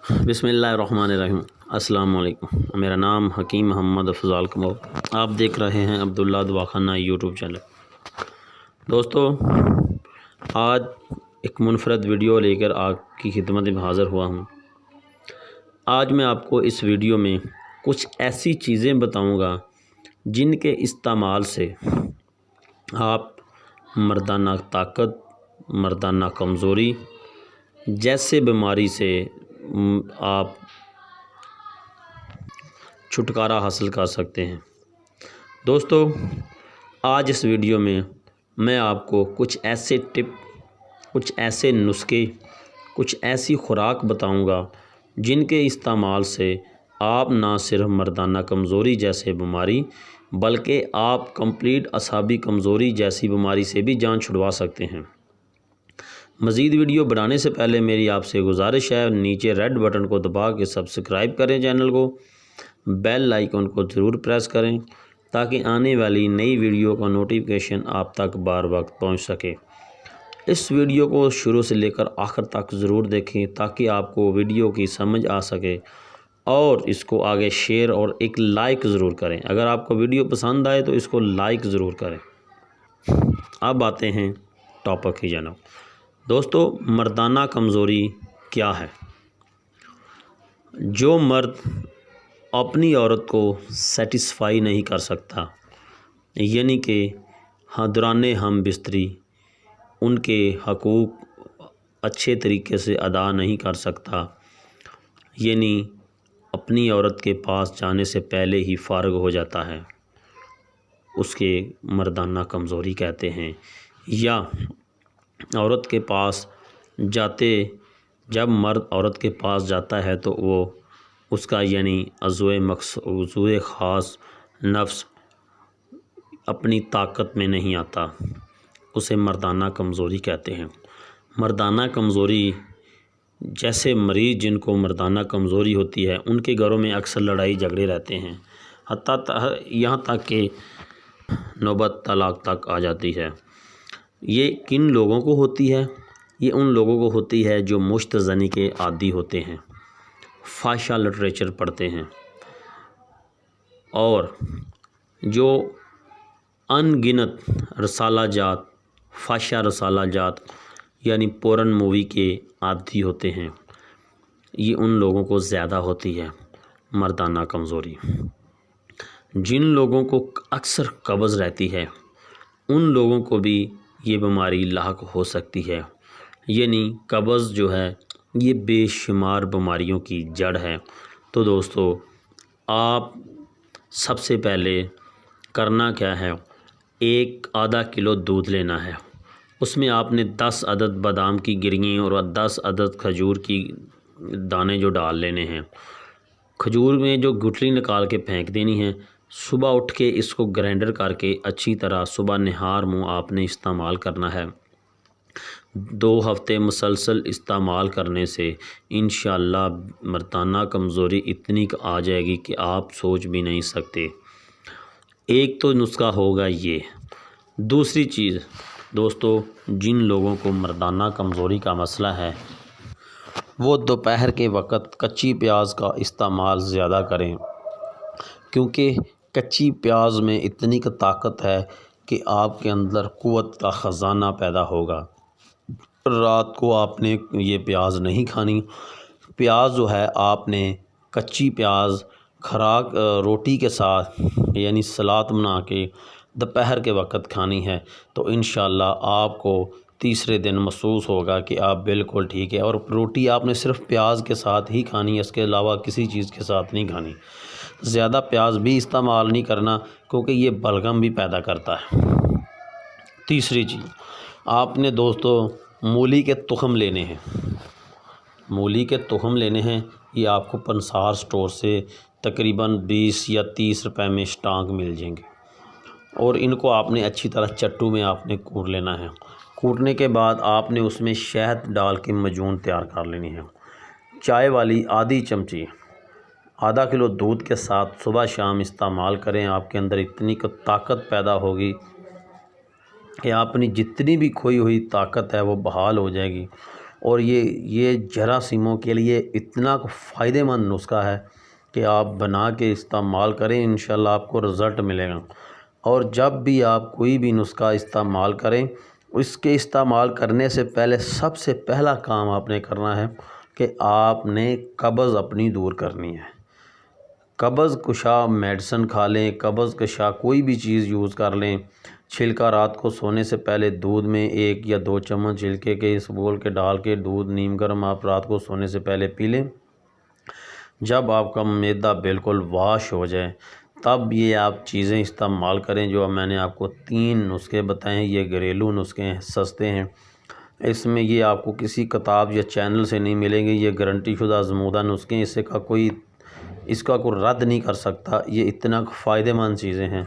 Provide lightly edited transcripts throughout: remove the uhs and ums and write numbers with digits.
بسم اللہ الرحمن الرحیم۔ السلام علیکم، میرا نام حکیم محمد افضال کمور، آپ دیکھ رہے ہیں عبداللہ دواخانہ یوٹیوب چینل۔ دوستو، آج ایک منفرد ویڈیو لے کر آپ کی خدمت میں حاضر ہوا ہوں۔ آج میں آپ کو اس ویڈیو میں کچھ ایسی چیزیں بتاؤں گا جن کے استعمال سے آپ مردانہ طاقت، مردانہ کمزوری جیسے بیماری سے آپ چھٹکارا حاصل کر سکتے ہیں۔ دوستو، آج اس ویڈیو میں آپ کو کچھ ایسے ٹپ، کچھ ایسے نسخے، کچھ ایسی خوراک بتاؤں گا جن کے استعمال سے آپ نہ صرف مردانہ کمزوری جیسے بیماری بلکہ آپ کمپلیٹ اعصابی کمزوری جیسی بیماری سے بھی جان چھڑوا سکتے ہیں۔ مزید ویڈیو بنانے سے پہلے میری آپ سے گزارش ہے، نیچے ریڈ بٹن کو دبا کے سبسکرائب کریں چینل کو، بیل آئیکن کو ضرور پریس کریں تاکہ آنے والی نئی ویڈیو کا نوٹیفیکیشن آپ تک بار وقت پہنچ سکے۔ اس ویڈیو کو شروع سے لے کر آخر تک ضرور دیکھیں تاکہ آپ کو ویڈیو کی سمجھ آ سکے، اور اس کو آگے شیئر اور ایک لائک ضرور کریں۔ اگر آپ کو ویڈیو پسند آئے تو اس کو لائک ضرور کریں۔ اب آتے ہیں ٹاپک کی جانب۔ دوستو، مردانہ کمزوری کیا ہے؟ جو مرد اپنی عورت کو سیٹسفائی نہیں کر سکتا، یعنی کہ دوران ہم بستری ان کے حقوق اچھے طریقے سے ادا نہیں کر سکتا، یعنی اپنی عورت کے پاس جانے سے پہلے ہی فارغ ہو جاتا ہے، اس کے مردانہ کمزوری کہتے ہیں۔ یا عورت کے پاس جب مرد عورت کے پاس جاتا ہے تو وہ اس کا یعنی عضو خاص نفس اپنی طاقت میں نہیں آتا، اسے مردانہ کمزوری کہتے ہیں۔ مردانہ کمزوری جیسے مریض جن کو مردانہ کمزوری ہوتی ہے ان کے گھروں میں اکثر لڑائی جھگڑے رہتے ہیں، یہاں تک کہ نوبت طلاق تک آ جاتی ہے۔ یہ کن لوگوں کو ہوتی ہے؟ یہ ان لوگوں کو ہوتی ہے جو مشت زنی کے عادی ہوتے ہیں، فحشہ لٹریچر پڑھتے ہیں، اور جو ان گنت رسالہ جات، فحشہ رسالہ جات یعنی پورن مووی کے عادی ہوتے ہیں۔ یہ ان لوگوں کو زیادہ ہوتی ہے مردانہ کمزوری۔ جن لوگوں کو اکثر قبض رہتی ہے ان لوگوں کو بھی یہ بیماری لاحق ہو سکتی ہے، یعنی قبض جو ہے یہ بے شمار بیماریوں کی جڑ ہے۔ تو دوستو، آپ سب سے پہلے کرنا کیا ہے، آدھا کلو دودھ لینا ہے، اس میں آپ نے 10 عدد بادام کی گریں اور 10 عدد کھجور کی دانے جو ڈال لینے ہیں۔ کھجور میں جو گٹھلی نکال کے پھینک دینی ہے۔ صبح اٹھ کے اس کو گرائنڈر کر کے اچھی طرح صبح نہار منہ آپ نے استعمال کرنا ہے۔ 2 ہفتے مسلسل استعمال کرنے سے انشاءاللہ مردانہ کمزوری اتنی آ جائے گی کہ آپ سوچ بھی نہیں سکتے۔ ایک تو نسخہ ہوگا یہ۔ دوسری چیز دوستو، جن لوگوں کو مردانہ کمزوری کا مسئلہ ہے وہ دوپہر کے وقت کچی پیاز کا استعمال زیادہ کریں، کیونکہ کچی پیاز میں اتنی طاقت ہے کہ آپ کے اندر قوت کا خزانہ پیدا ہوگا۔ رات کو آپ نے یہ پیاز نہیں کھانی۔ پیاز جو ہے آپ نے کچی پیاز روٹی کے ساتھ یعنی سلاد بنا کے دوپہر کے وقت کھانی ہے، تو انشاءاللہ آپ کو تیسرے دن محسوس ہوگا کہ آپ بالکل ٹھیک ہے۔ اور روٹی آپ نے صرف پیاز کے ساتھ ہی کھانی ہے، اس کے علاوہ کسی چیز کے ساتھ نہیں کھانی۔ زیادہ پیاز بھی استعمال نہیں کرنا کیونکہ یہ بلغم بھی پیدا کرتا ہے۔ تیسری چیز، آپ نے دوستو مولی کے تخم لینے ہیں۔ مولی کے تخم لینے ہیں، یہ آپ کو پنسار سٹور سے تقریباً 20 یا 30 روپے میں اسٹاک مل جائیں گے، اور ان کو آپ نے اچھی طرح چٹو میں آپ نے کوٹ لینا ہے۔ کوٹنے کے بعد آپ نے اس میں شہد ڈال کے معجون تیار کر لینی ہے۔ چائے والی آدھی چمچی آدھا کلو دودھ کے ساتھ صبح شام استعمال کریں۔ آپ کے اندر اتنی طاقت پیدا ہوگی کہ اپنی جتنی بھی کھوئی ہوئی طاقت ہے وہ بحال ہو جائے گی، اور یہ جراثیموں کے لیے اتنا فائدہ مند نسخہ ہے کہ آپ بنا کے استعمال کریں، انشاءاللہ آپ کو رزلٹ ملے گا۔ اور جب بھی آپ کوئی بھی نسخہ استعمال کریں، اس کے استعمال کرنے سے پہلے سب سے پہلا کام آپ نے کرنا ہے کہ آپ نے قبض اپنی دور کرنی ہے۔ قبض کشا میڈیسن کھا لیں، قبض کشا کوئی بھی چیز یوز کر لیں۔ چھلکا رات کو سونے سے پہلے دودھ میں 1 یا 2 چمچ چھلکے کے اسبول کے ڈال کے دودھ نیم گرم آپ رات کو سونے سے پہلے پی لیں۔ جب آپ کا معدہ بالکل واش ہو جائے تب یہ آپ چیزیں استعمال کریں جو میں نے آپ کو 3 نسخے بتائے ہیں۔ یہ گھریلو نسخے ہیں، سستے ہیں، اس میں یہ آپ کو کسی کتاب یا چینل سے نہیں ملیں گے۔ یہ گارنٹی شدہ آزمودہ نسخے ہیں، اس کا کوئی رد نہیں کر سکتا۔ یہ اتنا فائدہ مند چیزیں ہیں،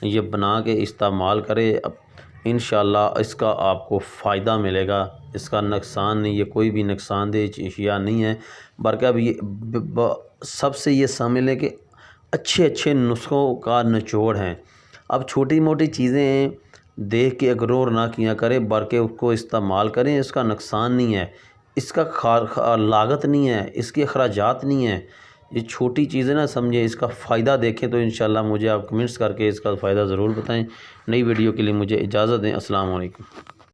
یہ بنا کے استعمال کرے، انشاءاللہ اس کا آپ کو فائدہ ملے گا، اس کا نقصان نہیں۔ یہ کوئی بھی نقصان دہ اشیاء نہیں ہے، بلکہ اب یہ سب سے یہ سمجھ لیں کہ اچھے نسخوں کا نچوڑ ہیں۔ اب چھوٹی موٹی چیزیں دیکھ کے اگنور نہ کیا کریں، بلکہ اس کو استعمال کریں۔ اس کا نقصان نہیں ہے، اس کا لاگت نہیں ہے، اس کے اخراجات نہیں ہیں۔ یہ چھوٹی چیزیں نہ سمجھیں، اس کا فائدہ دیکھیں تو انشاءاللہ مجھے آپ کمنٹس کر کے اس کا فائدہ ضرور بتائیں۔ نئی ویڈیو کے لیے مجھے اجازت دیں۔ السلام علیکم۔